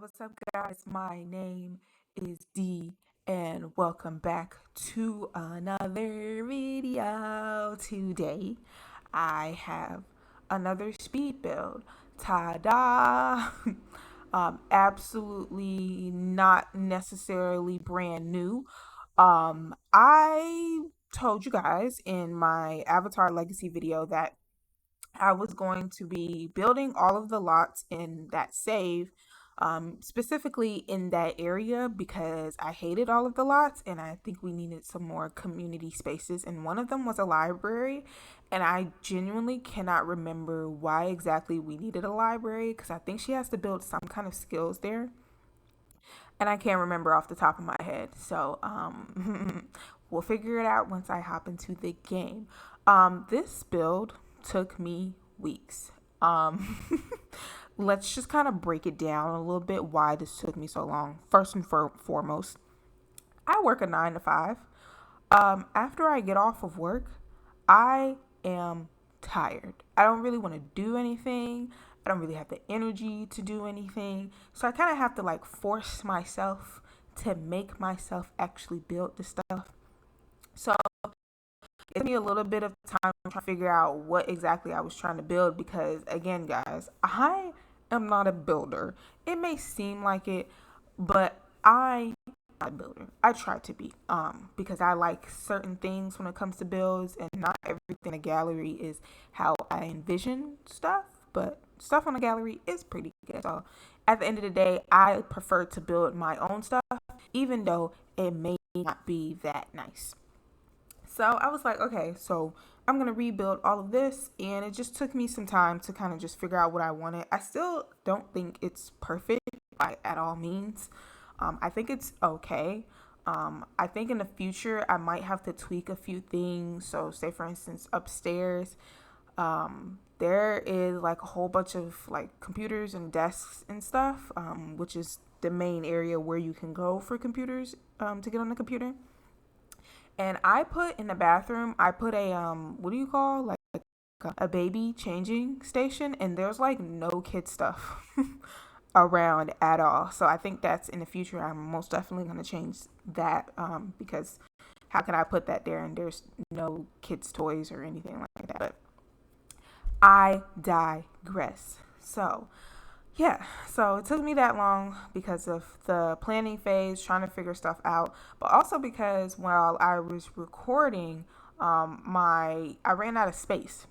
What's up, guys? My name is Dee, and welcome back to another video. Today, I have another speed build. Ta-da! Absolutely not necessarily brand new. I told you guys in my Avatar Legacy video that I was going to be building all of the lots in that save, specifically in that area because I hated all of the lots and I think we needed some more community spaces. And one of them was a library, and I genuinely cannot remember why exactly we needed a library because I think she has to build some kind of skills there, and I can't remember off the top of my head. So we'll figure it out once I hop into the game. This build took me weeks. Let's just kind of break it down a little bit why this took me so long. First and foremost, I work a 9 to 5. After I get off of work, I am tired. I don't really want to do anything. I don't really have the energy to do anything. So I kind of have to like force myself to make myself actually build the stuff. So it took me a little bit of time trying to figure out what exactly I was trying to build because, again, guys, I am not a builder. It may seem like it, but I am not a builder. I try to be, because I like certain things when it comes to builds, and not everything in a gallery is how I envision stuff, but stuff on a gallery is pretty good. So at the end of the day, I prefer to build my own stuff, even though it may not be that nice. So I was like, okay, so I'm going to rebuild all of this. And it just took me some time to kind of just figure out what I wanted. I still don't think it's perfect by at all means. I think it's okay. I think in the future, I might have to tweak a few things. So, say for instance, upstairs, there is like a whole bunch of like computers and desks and stuff, which is the main area where you can go for computers, to get on the computer. And I put in the bathroom, I put a what do you call like a baby changing station, and there's like no kid stuff around at all. So I think that's in the future. I'm most definitely going to change that, because how can I put that there and there's no kids toys or anything like that? But I digress. So yeah, so it took me that long because of the planning phase, trying to figure stuff out, but also because while I was recording, my I ran out of space.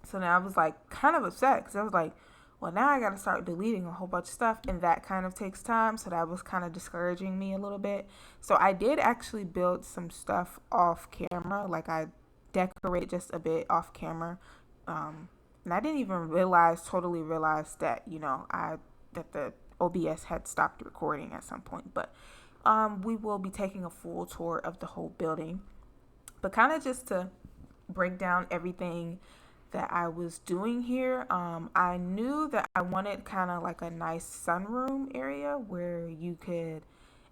So now I was like kind of upset because I was like, well, now I got to start deleting a whole bunch of stuff, and that kind of takes time. So that was kind of discouraging me a little bit. So I did actually build some stuff off camera, like I decorate just a bit off camera. And I didn't even totally realize that, that the OBS had stopped recording at some point. But we will be taking a full tour of the whole building. But kind of just to break down everything that I was doing here, I knew that I wanted kind of like a nice sunroom area where you could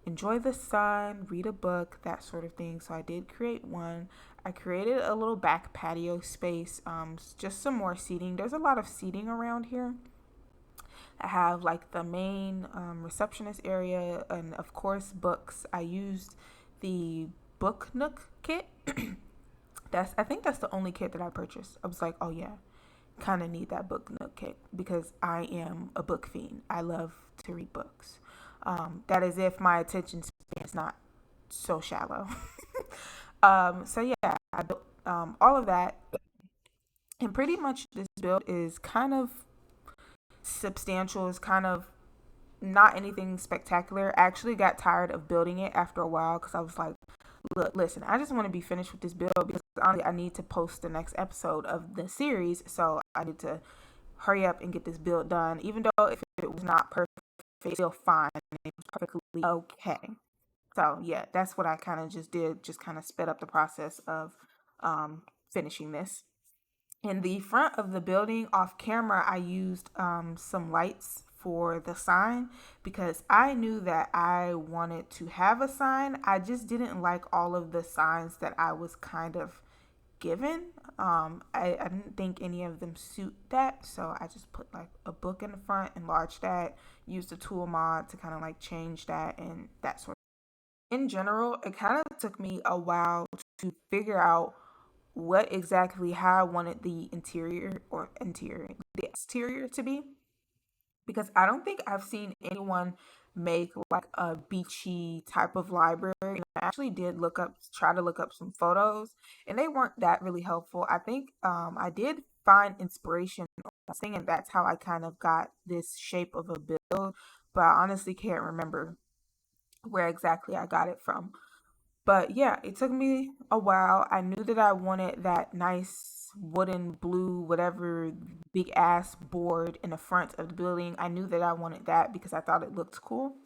enjoy the sun, read a book, that sort of thing. So I did create one. I created a little back patio space, just some more seating. There's a lot of seating around here. I have like the main receptionist area, and of course books. I used the book nook kit. I think that's the only kit that I purchased. I was like, oh yeah, kind of need that book nook kit because I am a book fiend. I love to read books. That is if my attention span is not so shallow. So yeah, I built all of that, and pretty much this build is kind of substantial. It's kind of not anything spectacular. I actually got tired of building it after a while because I was like, look, listen, I just want to be finished with this build because honestly, I need to post the next episode of the series, so I need to hurry up and get this build done. Even though if it was not perfect, it's still fine. It was perfectly okay. So yeah, that's what I kind of just did. Just kind of sped up the process of finishing this. In the front of the building, off camera, I used some lights for the sign because I knew that I wanted to have a sign. I just didn't like all of the signs that I was kind of given. I didn't think any of them suit that, so I just put like a book in the front, enlarged that, used the tool mod to kind of like change that and that sort of. In general, it kind of took me a while to figure out what exactly how I wanted the exterior to be, because I don't think I've seen anyone make like a beachy type of library. And I actually did try to look up some photos, and they weren't that really helpful. I think I did find inspiration on thing, and that's how I kind of got this shape of a build. But I honestly can't remember where exactly I got it from. But yeah, it took me a while. I knew that I wanted that nice wooden blue, whatever, big ass board in the front of the building. I knew that I wanted that because I thought it looked cool.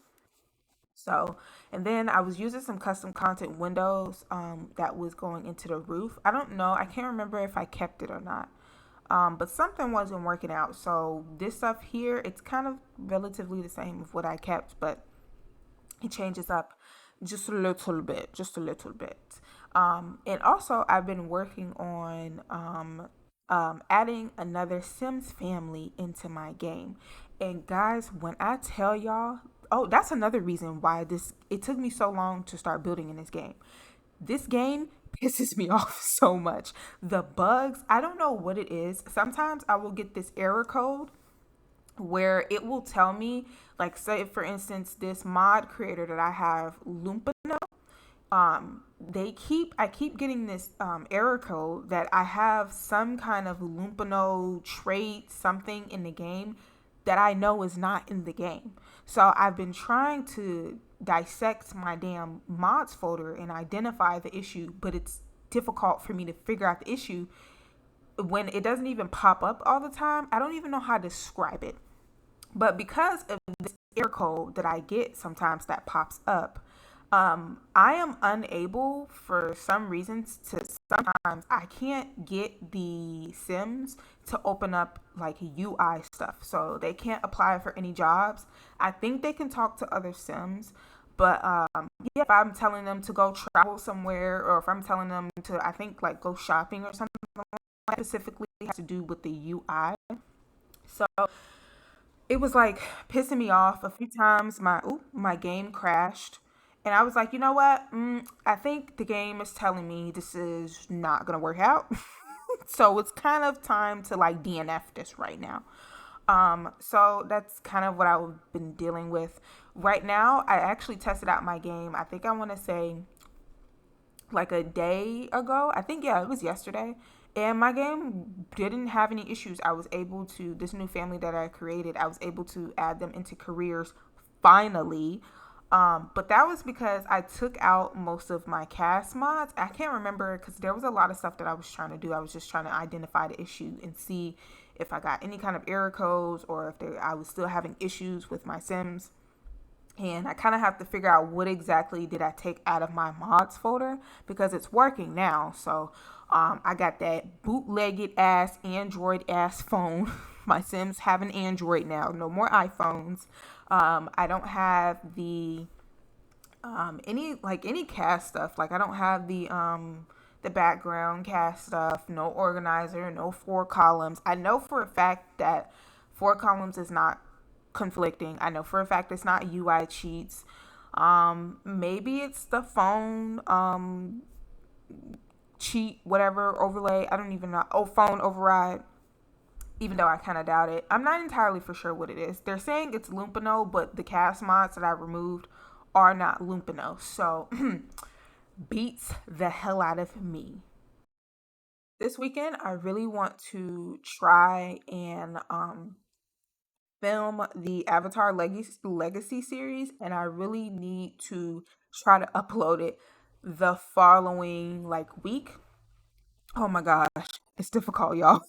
So, and then I was using some custom content windows that was going into the roof. I don't know. I can't remember if I kept it or not. But something wasn't working out. So this stuff here, it's kind of relatively the same of what I kept, but it changes up just a little bit. And also, I've been working on adding another Sims family into my game. And guys, when I tell y'all, oh, that's another reason why it took me so long to start building in this game. This game pisses me off so much. The bugs, I don't know what it is. Sometimes I will get this error code where it will tell me, like, say for instance, this mod creator that I have, Lumpino, I keep getting this error code that I have some kind of Lumpino trait something in the game that I know is not in the game. So I've been trying to dissect my damn mods folder and identify the issue, but it's difficult for me to figure out the issue when it doesn't even pop up all the time. I don't even know how to describe it. But because of this error code that I get sometimes that pops up, I am unable for some reasons to sometimes I can't get the Sims to open up like UI stuff. So they can't apply for any jobs. I think they can talk to other Sims, but yeah, if I'm telling them to go travel somewhere or if I'm telling them to, I think like go shopping or something specifically has to do with the UI. So it was like pissing me off a few times. My game crashed, and I was like, you know what? I think the game is telling me this is not gonna work out. So it's kind of time to like DNF this right now. So that's kind of what I've been dealing with right now. I actually tested out my game. I think I want to say like a day ago. I think, yeah, it was yesterday. And my game didn't have any issues. I was able to, this new family that I created, I was able to add them into careers finally. But that was because I took out most of my cast mods. I can't remember because there was a lot of stuff that I was trying to do. I was just trying to identify the issue and see if I got any kind of error codes or if I was still having issues with my Sims. And I kind of have to figure out what exactly did I take out of my mods folder because it's working now. So I got that bootlegged ass Android ass phone. My Sims have an Android now, no more iPhones. I don't have the any cast stuff. Like I don't have the background cast stuff, no organizer, no four columns. I know for a fact that four columns is not conflicting. I know for a fact it's not UI cheats. Maybe it's the phone cheat, whatever overlay. I don't even know. Oh, phone override. Even though I kind of doubt it, I'm not entirely for sure what it is. They're saying it's Lumpino, but the cast mods that I removed are not Lumpino. So beats the hell out of me. This weekend, I really want to try and film the Avatar Legacy series, and I really need to try to upload it the following like week. Oh my gosh, it's difficult, y'all.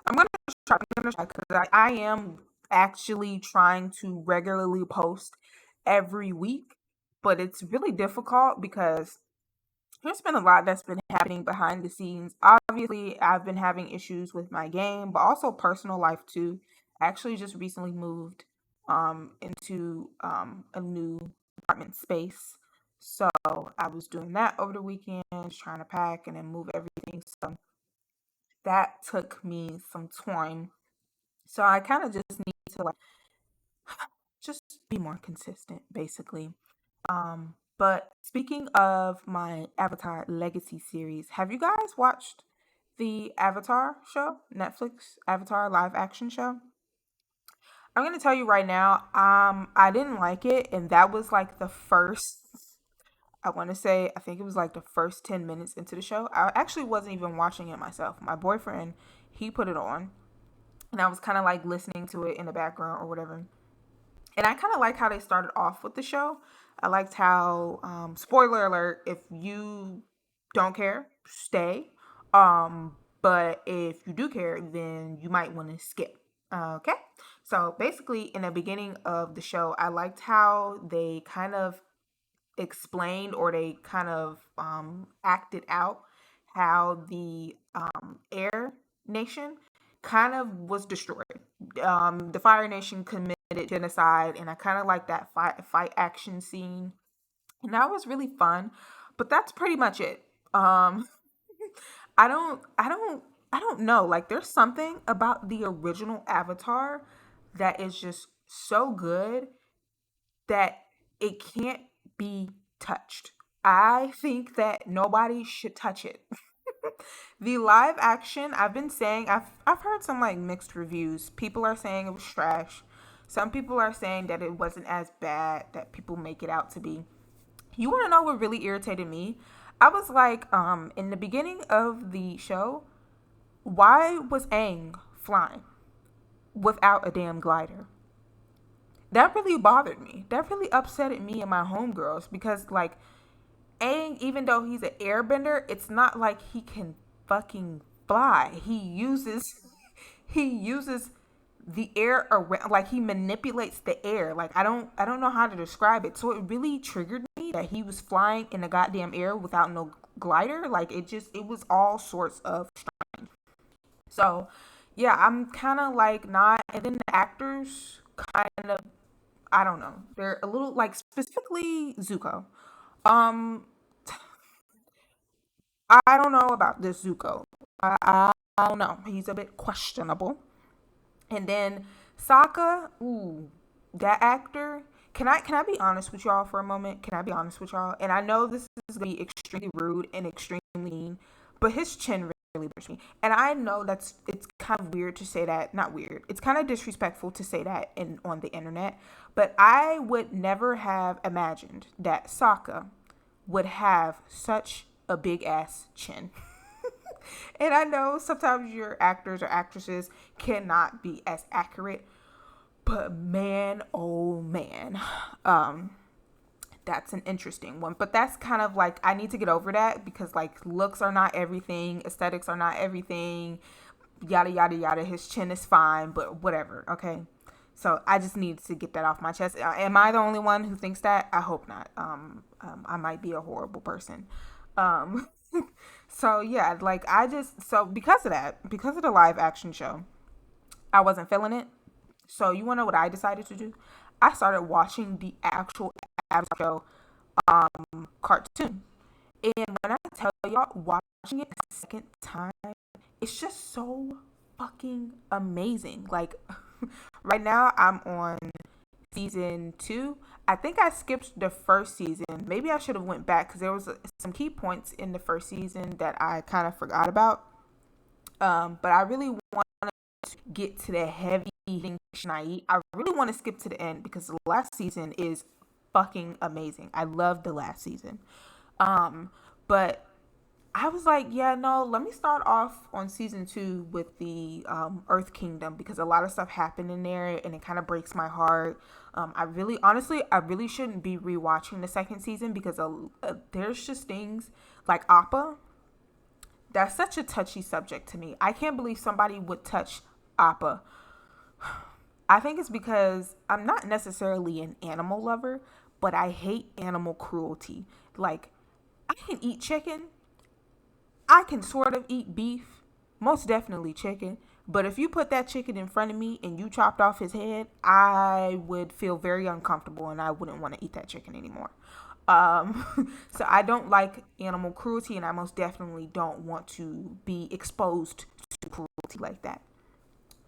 I'm gonna try because I am actually trying to regularly post every week, but it's really difficult because there's been a lot that's been happening behind the scenes. Obviously, I've been having issues with my game, but also personal life too. I actually just recently moved into a new apartment space. So I was doing that over the weekend, trying to pack and then move everything. So that took me some time. So I kind of just need to like just be more consistent, basically. But speaking of my Avatar Legacy series, have you guys watched the Avatar show, Netflix Avatar live action show? I'm gonna tell you right now, I didn't like it, and that was like the first. I want to say, I think it was like the first 10 minutes into the show. I actually wasn't even watching it myself. My boyfriend, he put it on, and I was kind of like listening to it in the background or whatever. And I kind of like how they started off with the show. I liked how, spoiler alert, if you don't care, stay. But if you do care, then you might want to skip. Okay. So basically, in the beginning of the show, I liked how they kind of explained or they kind of acted out how the Air Nation kind of was destroyed. The Fire Nation committed genocide, and I kind of like that fight action scene, and that was really fun. But that's pretty much it. Um, I don't, I don't, I don't know. Like, there's something about the original Avatar that is just so good that it can't be touched. I think that nobody should touch it. The live action, I've been saying, I've heard some like mixed reviews. People are saying it was trash. Some people are saying that it wasn't as bad that people make it out to be. You want to know what really irritated me? I was like, in the beginning of the show, why was Aang flying without a damn glider? That really bothered me. That really upset me and my homegirls because, like, Aang, even though he's an airbender, it's not like he can fucking fly. He uses the air around, like he manipulates the air. Like I don't know how to describe it. So it really triggered me that he was flying in the goddamn air without no glider. Like it was all sorts of. So yeah, I'm kind of like not. And then the actors kind of, I don't know. They're a little like, specifically Zuko. Um, I don't know about this Zuko. I don't know. He's a bit questionable. And then Sokka, ooh, that actor. Can I be honest with y'all for a moment? Can I be honest with y'all? And I know this is gonna be extremely rude and extremely mean, but his chin really bothers me. And I know it's kind of weird to say that. Not weird. It's kind of disrespectful to say that in on the internet. But I would never have imagined that Sokka would have such a big ass chin. And I know sometimes your actors or actresses cannot be as accurate, but man, oh man, um, that's an interesting one. But that's kind of like, I need to get over that because like looks are not everything, aesthetics are not everything, yada yada yada. His chin is fine, but whatever. Okay, so I just need to get that off my chest. Am I the only one who thinks that? I hope not. I might be a horrible person. Um, so yeah, like because of that, because of the live action show, I wasn't feeling it. So you wanna know what I decided to do? I started watching the actual Avatar show cartoon. And when I tell y'all, watching it a second time, it's just so fucking amazing. Like right now I'm on season 2. I think I skipped the first season. Maybe I should have went back because there was some key points in the first season that I kind of forgot about. But I really want to get to the heavy thing. I really want to skip to the end because the last season is fucking amazing. I love the last season. But I was like, yeah, no, let me start off on season 2 with the Earth Kingdom because a lot of stuff happened in there and it kind of breaks my heart. I really shouldn't be rewatching the second season because there's just things like Appa. That's such a touchy subject to me. I can't believe somebody would touch Appa. I think it's because I'm not necessarily an animal lover, but I hate animal cruelty. Like, I can eat chicken, I can sort of eat beef, most definitely chicken. But if you put that chicken in front of me and you chopped off his head, I would feel very uncomfortable and I wouldn't want to eat that chicken anymore. So I don't like animal cruelty, and I most definitely don't want to be exposed to cruelty like that.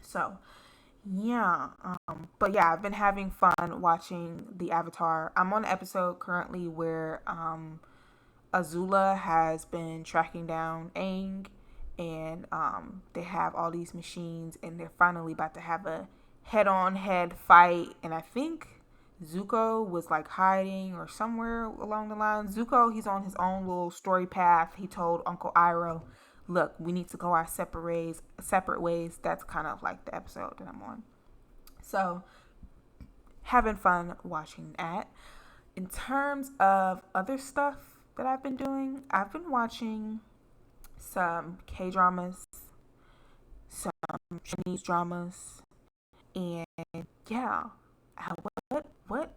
So yeah, but yeah, I've been having fun watching the Avatar. I'm on an episode currently where Azula has been tracking down Aang, and they have all these machines, and they're finally about to have a head-on-head fight. And I think Zuko was like hiding or somewhere along the line. Zuko, he's on his own little story path. He told Uncle Iroh, "Look, we need to go our separate ways." Separate ways. That's kind of like the episode that I'm on. So having fun watching that. In terms of other stuff that I've been doing, I've been watching some K dramas, some Chinese dramas, and yeah. What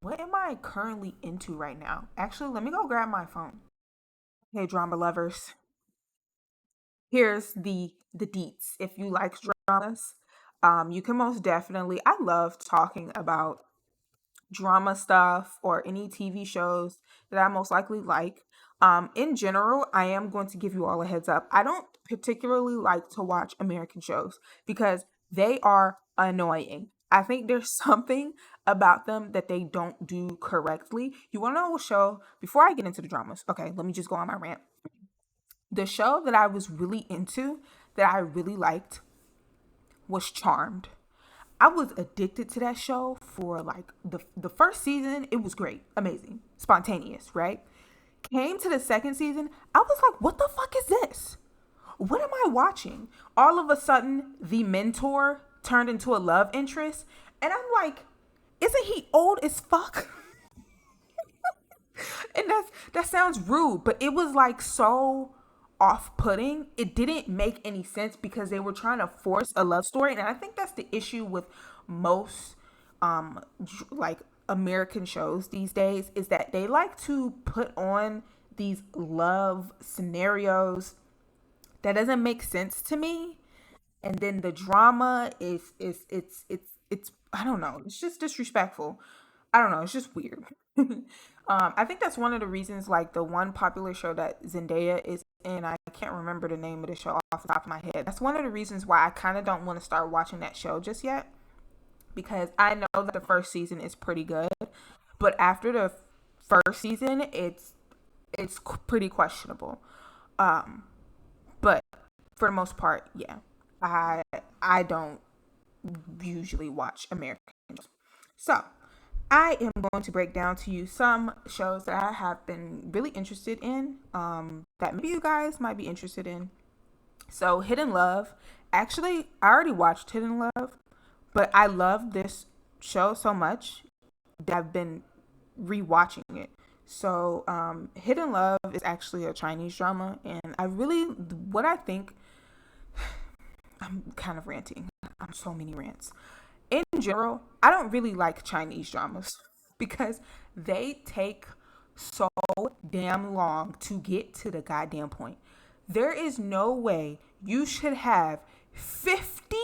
what am I currently into right now? Actually, let me go grab my phone. Hey, drama lovers, here's the deets. If you like dramas, you can most definitely. I love talking about drama stuff or any TV shows that I most likely like. In general, I am going to give you all a heads up. I don't particularly like to watch American shows because they are annoying. I think there's something about them that they don't do correctly. You want to know a show? Before I get into the dramas, okay, let me just go on my rant. The show that I was really into, that I really liked, was Charmed. I was addicted to that show for like the first season. It was great, amazing, spontaneous, right? Came to the second season, I was like, what the fuck is this? What am I watching? All of a sudden, the mentor turned into a love interest, and I'm like, isn't he old as fuck? And that sounds rude, but it was like so off-putting. It didn't make any sense because they were trying to force a love story, and I think that's the issue with most like American shows these days, is that they like to put on these love scenarios that doesn't make sense to me, and then the drama is it's I don't know, it's just disrespectful. I don't know, it's just weird. I think that's one of the reasons, like the one popular show that Zendaya is in, I can't remember the name of the show off the top of my head. That's one of the reasons why I kind of don't want to start watching that show just yet, because I know that the first season is pretty good, but after the first season, it's pretty questionable. Um, but for the most part, yeah, I I don't usually watch American shows. So I am going to break down to you some shows that I have been really interested in, that maybe you guys might be interested in. So Hidden Love. Actually, I already watched Hidden Love, but I love this show so much that I've been rewatching it. So Hidden Love is actually a Chinese drama, and I really, what I think, I'm kind of ranting. I'm so many rants. In general, I don't really like Chinese dramas because they take so damn long to get to the goddamn point. There is no way you should have 50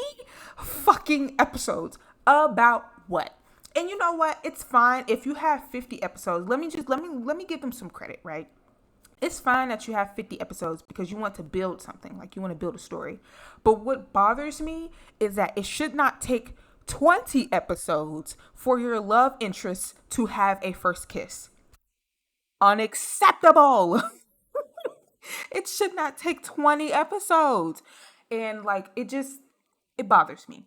fucking episodes about what? And you know what? It's fine if you have 50 episodes. Let me give them some credit, right? It's fine that you have 50 episodes because you want to build something, like you want to build a story. But what bothers me is that it should not take 20 episodes for your love interest to have a first kiss. Unacceptable. It should not take 20 episodes. And like it bothers me.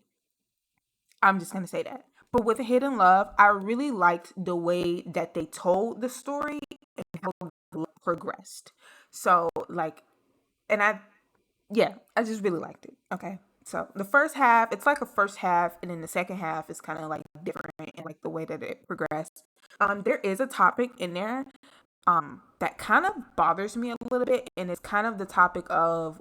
I'm just going to say that. But with Hidden Love, I really liked the way that they told the story and how it progressed. So like, and yeah, I just really liked it. Okay. So the first half, it's like a first half, and then the second half is kind of like different and like the way that it progressed. There is a topic in there that kind of bothers me a little bit, and it's kind of the topic of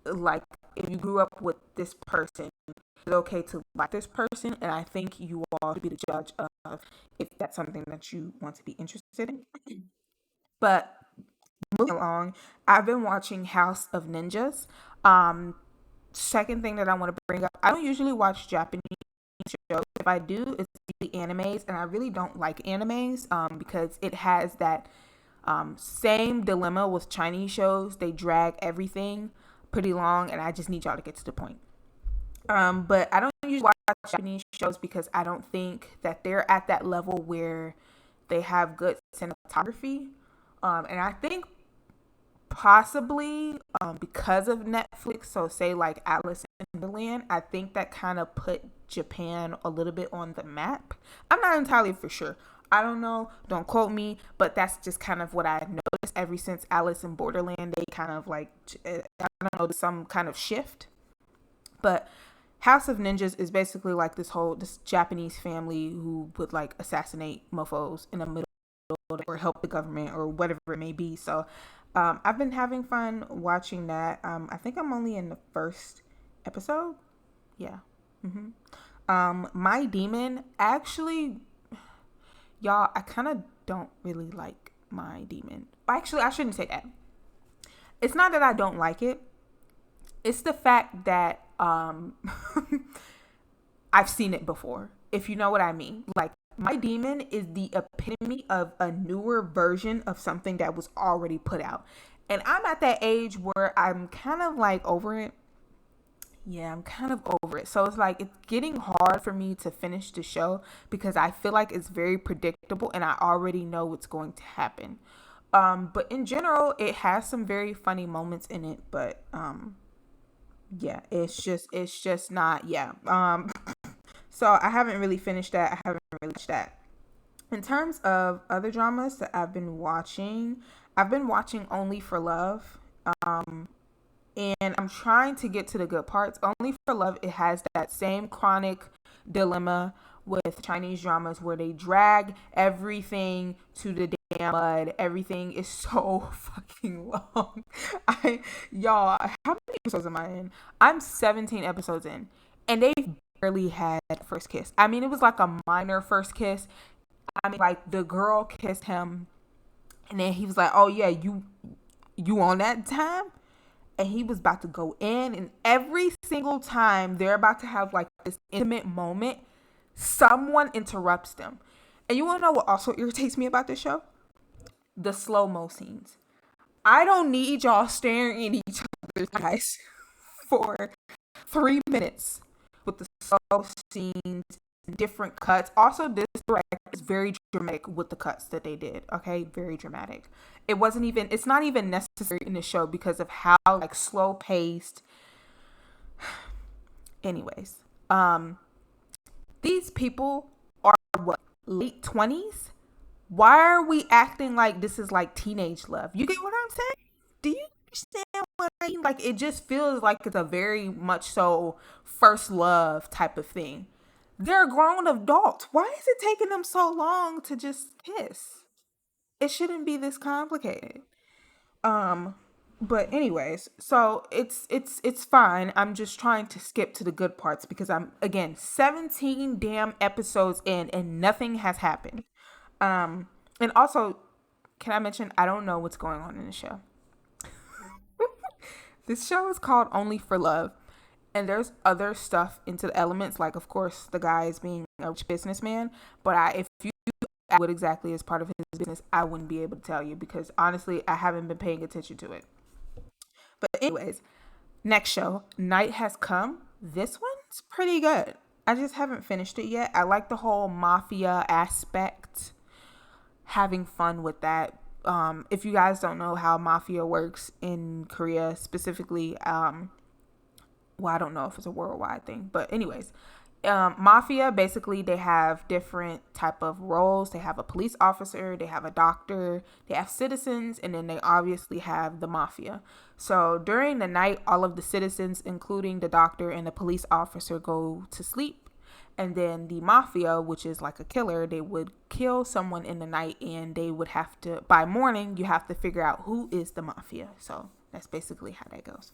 like, if you grew up with this person, it's okay to like this person, and I think you all to be the judge of if that's something that you want to be interested in. But moving along, I've been watching House of Ninjas. Second thing that I want to bring up, I don't usually watch Japanese shows. If I do, it's animes, and I really don't like animes because it has that same dilemma with Chinese shows. They drag everything pretty long, and I just need y'all to get to the point. But I don't usually watch Japanese shows because I don't think that they're at that level where they have good cinematography. And I think possibly because of Netflix, so say like Alice in Wonderland, I think that kind of put Japan a little bit on the map. I'm not entirely for sure. I don't know, don't quote me, but that's just kind of what I've noticed ever since Alice in Borderland. They kind of like, I don't know, some kind of shift. But House of Ninjas is basically like this Japanese family who would like assassinate mofos in the middle or help the government or whatever it may be. So I've been having fun watching that. I think I'm only in the first episode. Yeah. My Demon, actually, y'all, I kind of don't really like My Demon. Actually, I shouldn't say that. It's not that I don't like it. It's the fact that I've seen it before, if you know what I mean. Like, My Demon is the epitome of a newer version of something that was already put out. And I'm at that age where I'm kind of like over it. Yeah, I'm kind of over it. So it's like it's getting hard for me to finish the show because I feel like it's very predictable and I already know what's going to happen. But in general, it has some very funny moments in it, but yeah, it's just not, yeah. So I haven't really finished that. I haven't really watched that. In terms of other dramas that I've been watching Only for Love. And I'm trying to get to the good parts. Only for Love, it has that same chronic dilemma with Chinese dramas where they drag everything to the damn mud. Everything is so fucking long. Y'all, how many episodes am I in? I'm 17 episodes in, and they've barely had first kiss. I mean, it was like a minor first kiss. I mean, like the girl kissed him, and then he was like, "Oh yeah, you on that time?" And he was about to go in, and every single time they're about to have like this intimate moment, someone interrupts them. And you want to know what also irritates me about this show? The slow-mo scenes. I don't need y'all staring at each other's eyes for 3 minutes with the slow scenes, different cuts. Also, this director is very dramatic with the cuts that they did. Okay, very dramatic. It's not even necessary in the show because of how like slow paced. Anyways, these people are what, late 20s? Why are we acting like this is like teenage love? You get what I'm saying? Do you understand what I mean? Like, it just feels like it's a very much so first love type of thing. They're grown adults. Why is it taking them so long to just kiss? It shouldn't be this complicated. Um, but anyways, so it's fine. I'm just trying to skip to the good parts because I'm again 17 damn episodes in and nothing has happened. And also, can I mention I don't know what's going on in the show. This show is called Only for Love. And there's other stuff into the elements, like of course the guy is being a rich businessman. But if you ask what exactly is part of his business, I wouldn't be able to tell you because honestly, I haven't been paying attention to it. But anyways, next show, Night Has Come. This one's pretty good. I just haven't finished it yet. I like the whole mafia aspect, having fun with that. If you guys don't know how mafia works in Korea specifically, well, I don't know if it's a worldwide thing, but anyways, mafia, basically they have different type of roles. They have a police officer, they have a doctor, they have citizens, and then they obviously have the mafia. So during the night, all of the citizens, including the doctor and the police officer, go to sleep. And then the mafia, which is like a killer, they would kill someone in the night, and they would have to, by morning, you have to figure out who is the mafia. So that's basically how that goes.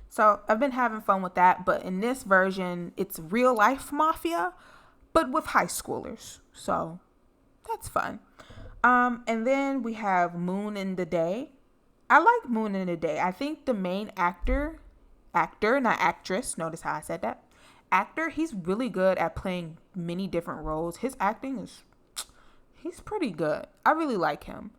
So I've been having fun with that, but in this version, it's real life mafia, but with high schoolers. So that's fun. And then we have Moon in the Day. I like Moon in the Day. I think the main actor, not actress, notice how I said that, actor. He's really good at playing many different roles. His acting is, he's pretty good. I really like him.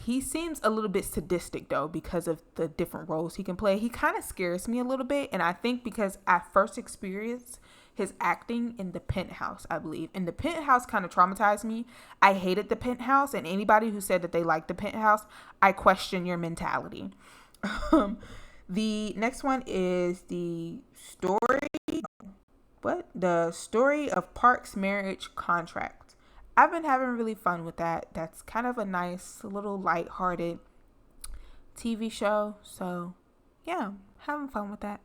He seems a little bit sadistic though because of the different roles he can play. He kind of scares me a little bit, and I think because I first experienced his acting in The Penthouse, I believe. And The Penthouse kind of traumatized me. I hated The Penthouse, and anybody who said that they liked The Penthouse, I question your mentality. The next one is the story of Park's marriage contract. I've been having really fun with that. That's kind of a nice little lighthearted TV show. So yeah, having fun with that.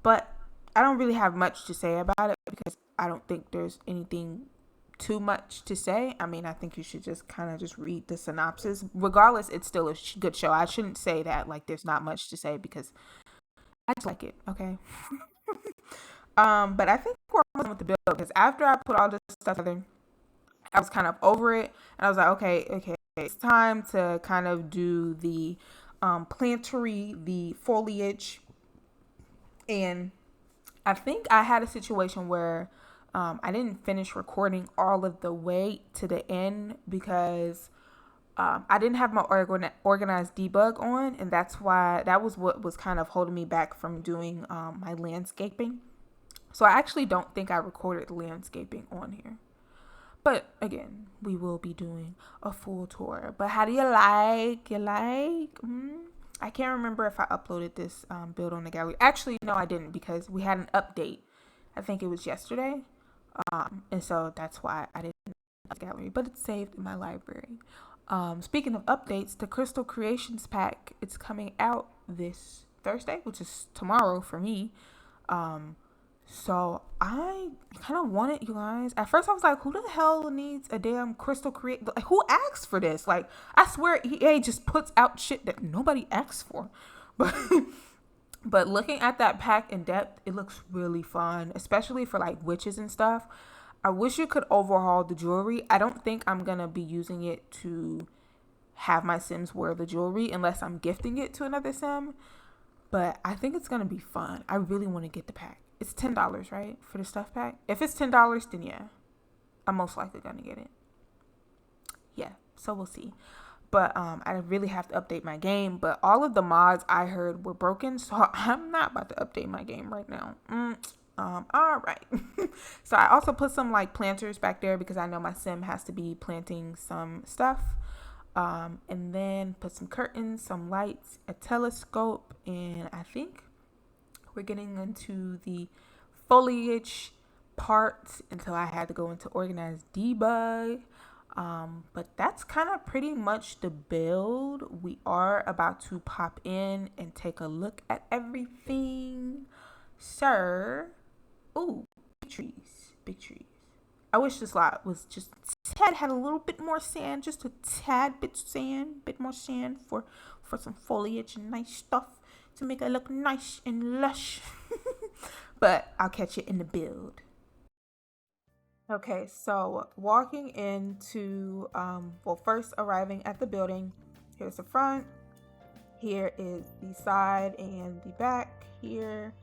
But I don't really have much to say about it because I don't think there's anything too much to say. I mean, I think you should just kind of just read the synopsis. Regardless, it's still a good show. I shouldn't say that like there's not much to say because I just like it. Okay. But I think we're almost with the build because after I put all this stuff together, I was kind of over it, and I was like, okay, it's time to kind of do the plantery, the foliage, and I think I had a situation where I didn't finish recording all of the way to the end because I didn't have my organized debug on, and that was what was kind of holding me back from doing my landscaping. So I actually don't think I recorded landscaping on here. But again, we will be doing a full tour. But how do you like? I can't remember if I uploaded this build on the gallery. Actually, no, I didn't because we had an update. I think it was yesterday. And so that's why I didn't upload the gallery. But it's saved in my library. Speaking of updates, the Crystal Creations pack, it's coming out this Thursday, which is tomorrow for me. So I kind of want it, you guys. At first I was like, who the hell needs a damn Crystal Create? Like, who asks for this? Like, I swear EA just puts out shit that nobody asks for. But looking at that pack in depth, it looks really fun, especially for like witches and stuff. I wish you could overhaul the jewelry. I don't think I'm going to be using it to have my Sims wear the jewelry unless I'm gifting it to another Sim. But I think it's going to be fun. I really want to get the pack. It's $10, right? For the stuff pack? If it's $10, then yeah. I'm most likely going to get it. Yeah, so we'll see. But I really have to update my game. But all of the mods I heard were broken, so I'm not about to update my game right now. All right. So I also put some like planters back there because I know my Sim has to be planting some stuff. And then put some curtains, some lights, a telescope, and I think we're getting into the foliage part until I had to go into organized debug. But that's kind of pretty much the build. We are about to pop in and take a look at everything. Sir. Ooh, big trees. I wish this lot was just had a little bit more sand, just a tad bit more sand for some foliage and nice stuff to make it look nice and lush. But I'll catch you in the build. Okay, so walking into, first arriving at the building, here's the front, here is the side and the back here.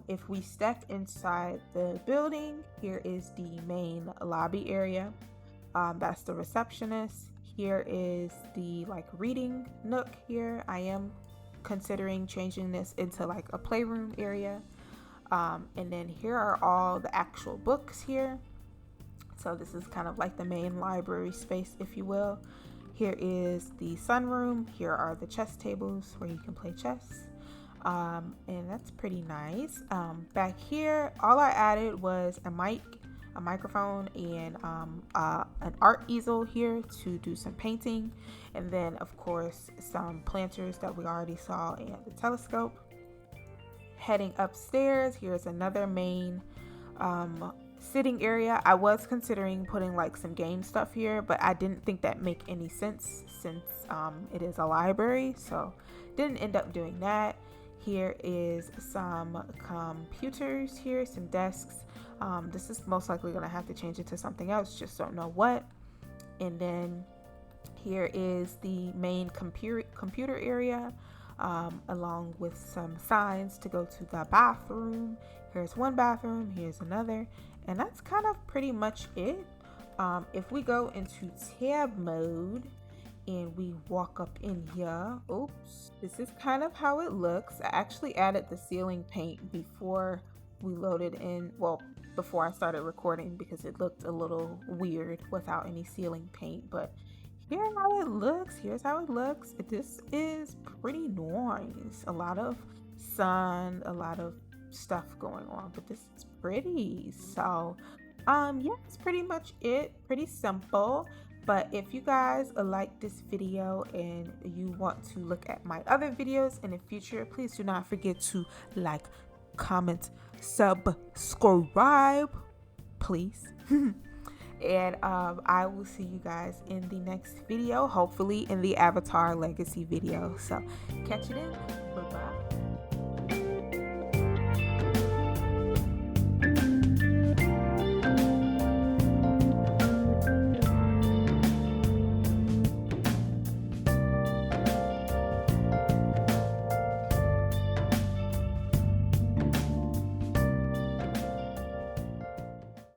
If we step inside the building, here is the main lobby area. That's the receptionist. Here is the like reading nook here. I am considering changing this into like a playroom area. And then here are all the actual books here. So this is kind of like the main library space, if you will. Here is the sunroom. Here are the chess tables where you can play chess. And that's pretty nice. Back here, all I added was a microphone, and an art easel here to do some painting. And then, of course, some planters that we already saw, and the telescope. Heading upstairs, here's another main sitting area. I was considering putting like some game stuff here, but I didn't think that make any sense since it is a library, so didn't end up doing that. Here is some computers here, some desks. This is most likely going to have to change it to something else, just don't know what. And then here is the main computer area. along with some signs to go to the bathroom. Here's one bathroom, here's another, and that's kind of pretty much it. If we go into tab mode and we walk up in here, oops, this is kind of how it looks. I actually added the ceiling paint before we loaded in, well, before I started recording, because it looked a little weird without any ceiling paint. But here's how it looks. This is pretty nice. A lot of sun, a lot of stuff going on, but this is pretty. So yeah, that's pretty much it. Pretty simple. But if you guys like this video and you want to look at my other videos in the future, please do not forget to like, comment, subscribe, please. And I will see you guys in the next video, hopefully in the Avatar Legacy video. So catch it in. Bye bye.